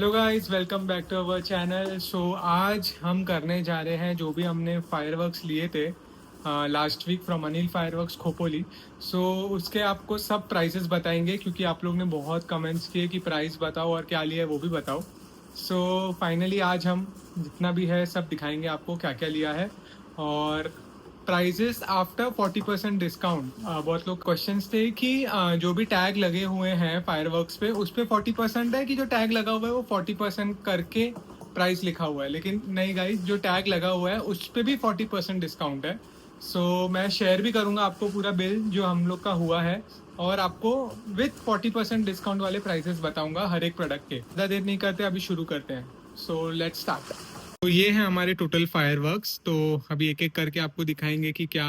Hello guys, welcome back to our channel. आज हम करने जा रहे हैं जो भी हमने फायरवर्क्स लिए थे last week from Anil fireworks Khopoli. उसके आपको सब प्राइसेस बताएंगे क्योंकि आप लोग ने बहुत कमेंट्स किए कि प्राइस बताओ और क्या लिया है वो भी बताओ। फाइनली आज हम जितना भी है सब दिखाएंगे आपको क्या क्या लिया है और प्राइजेस आफ्टर 40% डिस्काउंट। बहुत लोग क्वेश्चंस थे कि जो भी टैग लगे हुए हैं फायरवर्क्स पे उस पर 40% है कि जो टैग लगा हुआ है वो 40% करके प्राइस लिखा हुआ है, लेकिन नहीं गाइस, जो टैग लगा हुआ है उस पर भी 40% डिस्काउंट है। मैं शेयर भी करूंगा आपको पूरा बिल जो हम लोग का हुआ है और आपको विथ 40% डिस्काउंट वाले प्राइसेस बताऊंगा हर एक प्रोडक्ट के। ज़्यादा देर नहीं करते, अभी शुरू करते हैं। Let's start. तो ये है हमारे टोटल फायरवर्क्स। तो अभी एक एक करके आपको दिखाएंगे कि क्या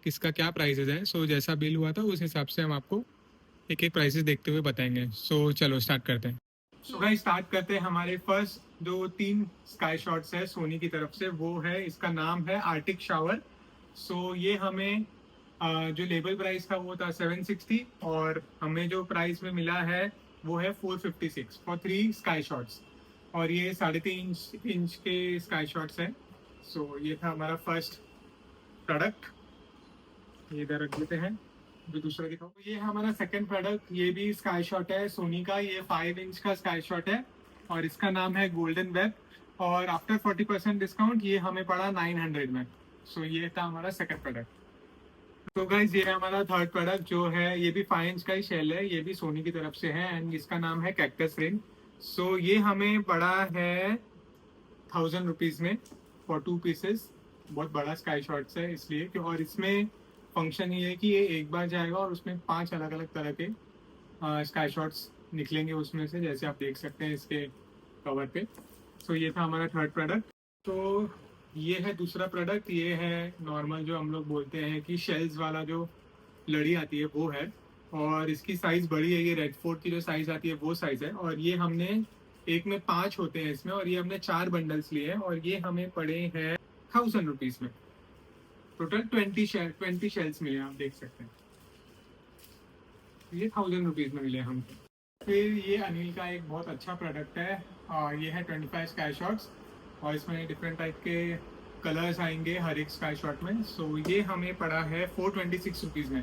किसका क्या प्राइसेस है। जैसा बिल हुआ था उस हिसाब से हम आपको एक एक प्राइसेस देखते हुए बताएंगे। चलो स्टार्ट करते हैं। गाइस स्टार्ट करते हैं। हमारे फर्स्ट जो तीन स्काई शॉट्स है सोनी की तरफ से, वो है, इसका नाम है आर्टिक शावर। ये हमें जो लेबल प्राइस था वो था 760 और हमें जो प्राइस में मिला है वो है 456 फॉर 3 स्काई शॉट्स। और ये 3.5 इंच के स्काई शॉट्स हैं। ये था हमारा फर्स्ट प्रोडक्ट। ये इधर रख देते हैं। जो दूसरा दिखाओ, ये है हमारा सेकंड प्रोडक्ट। ये भी स्काई शॉट है सोनी का। ये 5 इंच का स्काई शॉट है और इसका नाम है गोल्डन वेब। और आफ्टर 40% डिस्काउंट ये हमें पड़ा 900 में। ये था हमारा सेकंड प्रोडक्ट। गाइज ये है हमारा थर्ड प्रोडक्ट जो है, ये भी 5 इंच का ही शेल है, ये भी सोनी की तरफ से है एंड इसका नाम है कैक्टस रिंग। ये हमें पड़ा है 1000 रुपीज़ में फॉर 2 पीसेस। बहुत बड़ा स्काई शॉट्स है इसलिए कि, और इसमें फंक्शन ये है कि ये एक बार जाएगा और उसमें 5 अलग अलग तरह के स्काई शॉट्स निकलेंगे उसमें से, जैसे आप देख सकते हैं इसके कवर पे। ये था हमारा थर्ड प्रोडक्ट। ये है दूसरा प्रोडक्ट। ये है नॉर्मल जो हम लोग बोलते हैं कि शेल्स वाला जो लड़ी आती है वो है, और इसकी साइज़ बड़ी है। ये रेड फोर्ट की जो साइज़ आती है वो साइज़ है, और ये हमने एक में 5 होते हैं इसमें, और ये हमने 4 बंडल्स लिए हैं और ये हमें पड़े हैं 1000 रुपीज़ में। टोटल 20 शेल्स मिले, आप देख सकते हैं। ये 1000 रुपीज़ में मिले हमको। फिर ये अनिल का एक बहुत अच्छा प्रोडक्ट है, ये है 25 स्काई शॉट्स और इसमें डिफरेंट टाइप के कलर्स आएंगे हर एक स्काई शॉट में। ये हमें पड़ा है 426 रुपीज़ में,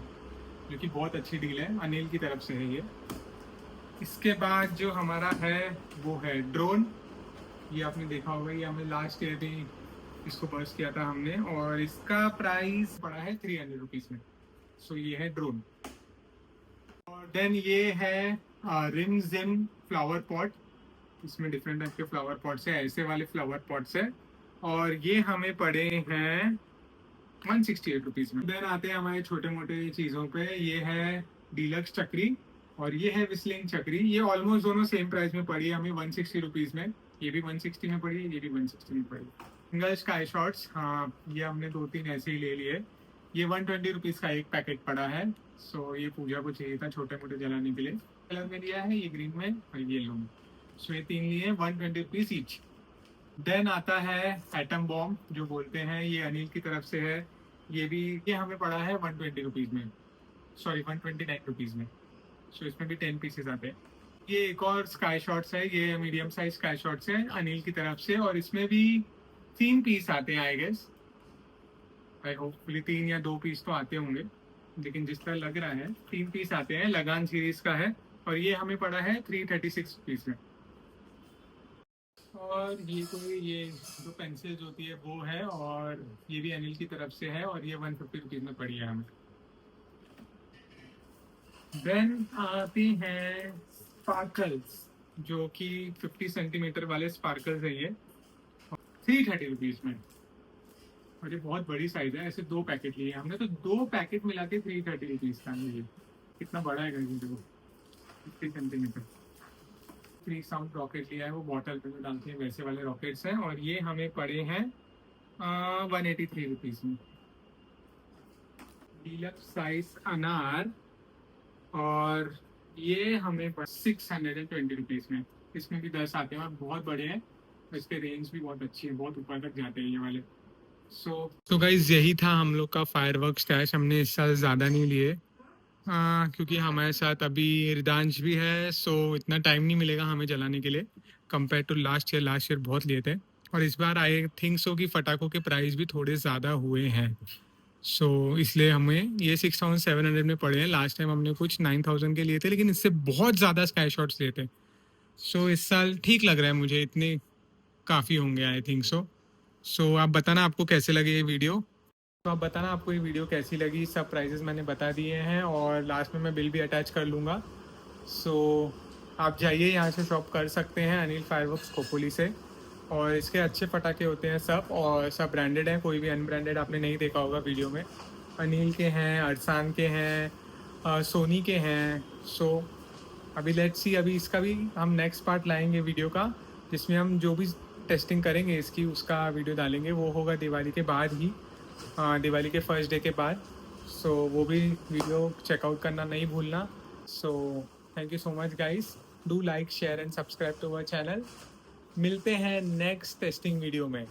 जो कि बहुत अच्छी डील है, अनिल की तरफ से है ये। इसके बाद जो हमारा है वो है ड्रोन। ये आपने देखा होगा, ये हमें लास्ट ईयर भी इसको बर्स्ट किया था हमने, और इसका प्राइस पड़ा है 300 रुपीज़ में। ये है ड्रोन। और देन ये है रिम जिम फ्लावर पॉट। इसमें डिफरेंट टाइप के फ्लावर पॉट्स है, ऐसे वाले फ्लावर पॉट्स है, और ये हमें पड़े हैं 168 रुपीज़ में। देन आते हैं हमारे छोटे मोटे चीज़ों पे। ये है डीलक्स चक्री और ये है विस्लिंग चक्री। ये ऑलमोस्ट दोनों सेम प्राइस में पड़ी है हमें, 160 रुपीज़ में। ये भी 160 में पड़ी है, ये भी 160 में पड़ी। सिंगल स्काई शॉट्स, हाँ, ये हमने 2-3 ऐसे ही ले लिए। ये 120 रुपीज़ का एक पैकेट पड़ा है। ये पूजा को चाहिए था छोटे मोटे जलाने के लिए। कलर में लिया है, ये ग्रीन में और ये येलो में। ये 3 लिए, 120 रुपीज़ ईच। देन आता है एटम बॉम्ब जो बोलते हैं, ये अनिल की तरफ से है। ये हमें पड़ा है 120 रुपीज़ में, सॉरी 129 रुपीज़ में। इसमें भी 10 पीसेस आते हैं। ये एक और स्काई शॉट्स है, ये मीडियम साइज स्काई शॉट्स है अनिल की तरफ से, और इसमें भी 3 पीस आते हैं आई गेस। आई होपफुली 3 या 2 पीस तो आते होंगे, लेकिन जिस तरह लग रहा है 3 पीस आते हैं। लगान सीरीज का है और ये हमें पड़ा है 336 रुपीज़ में। और ये जो पेंसिल्स होती है वो है, और ये भी अनिल की तरफ से है, और ये 150 रुपीज़ में पड़ी है हमें। देन आती हैं स्पार्कल्स, जो कि 50 सेंटीमीटर वाले स्पार्कल्स है, ये 330 रुपीज़ में। और ये बहुत बड़ी साइज है, ऐसे 2 पैकेट लिए हमने, तो 2 पैकेट मिला के 330 रुपीज़ का है। ये कितना बड़ा है देखो, 50 सेंटीमीटर। 3 साउंड रॉकेट लिया है, वो बॉटल पे जो डालते हैं वैसे वाले रॉकेट्स हैं, और ये हमें पड़े हैं 183 रुपीज़ में। डीलक्स साइज अनार, और ये हमें 620 रुपीज़ में। इसमें भी 10 आते हैं और बहुत बड़े हैं, इसके रेंज भी बहुत अच्छी है, बहुत ऊपर तक जाते हैं ये वाले। गाइज यही था हम लोग का फायरवर्क स्टैश। हमने इस साल ज़्यादा नहीं लिए, क्योंकि हमारे साथ अभी रिदांश भी है, सो इतना टाइम नहीं मिलेगा हमें जलाने के लिए कंपेयर टू लास्ट ईयर बहुत लिए थे। और इस बार आई थिंक सो कि पटाखों के प्राइस भी थोड़े ज़्यादा हुए हैं, सो इसलिए हमें ये 6,700 में पड़े हैं। लास्ट टाइम हमने कुछ 9,000 के लिए थे, लेकिन इससे बहुत ज़्यादा स्काई शॉट्स लिए थे। सो इस साल ठीक लग रहा है मुझे, इतने काफ़ी होंगे आई थिंक सो। सो आप बताना आपको कैसे लगे ये वीडियो। तो आप बताना आपको ये वीडियो कैसी लगी। सब प्राइजेस मैंने बता दिए हैं और लास्ट में मैं बिल भी अटैच कर लूँगा। सो आप जाइए, यहाँ से शॉप कर सकते हैं अनिल फायरवर्क्स खोपोली से। और इसके अच्छे पटाखे होते हैं सब, और सब ब्रांडेड हैं, कोई भी अनब्रांडेड आपने नहीं देखा होगा वीडियो में। अनिल के हैं, अरसान के हैं, सोनी के हैं। सो अभी लेट्स सी, अभी इसका भी हम नेक्स्ट पार्ट लाएंगे वीडियो का, जिसमें हम जो भी टेस्टिंग करेंगे इसकी उसका वीडियो डालेंगे। वो होगा दिवाली के बाद ही, दिवाली के फर्स्ट डे के बाद। सो वो भी वीडियो चेकआउट करना नहीं भूलना। So thank you so much guys, do like share and subscribe to our channel. मिलते हैं नेक्स्ट टेस्टिंग वीडियो में।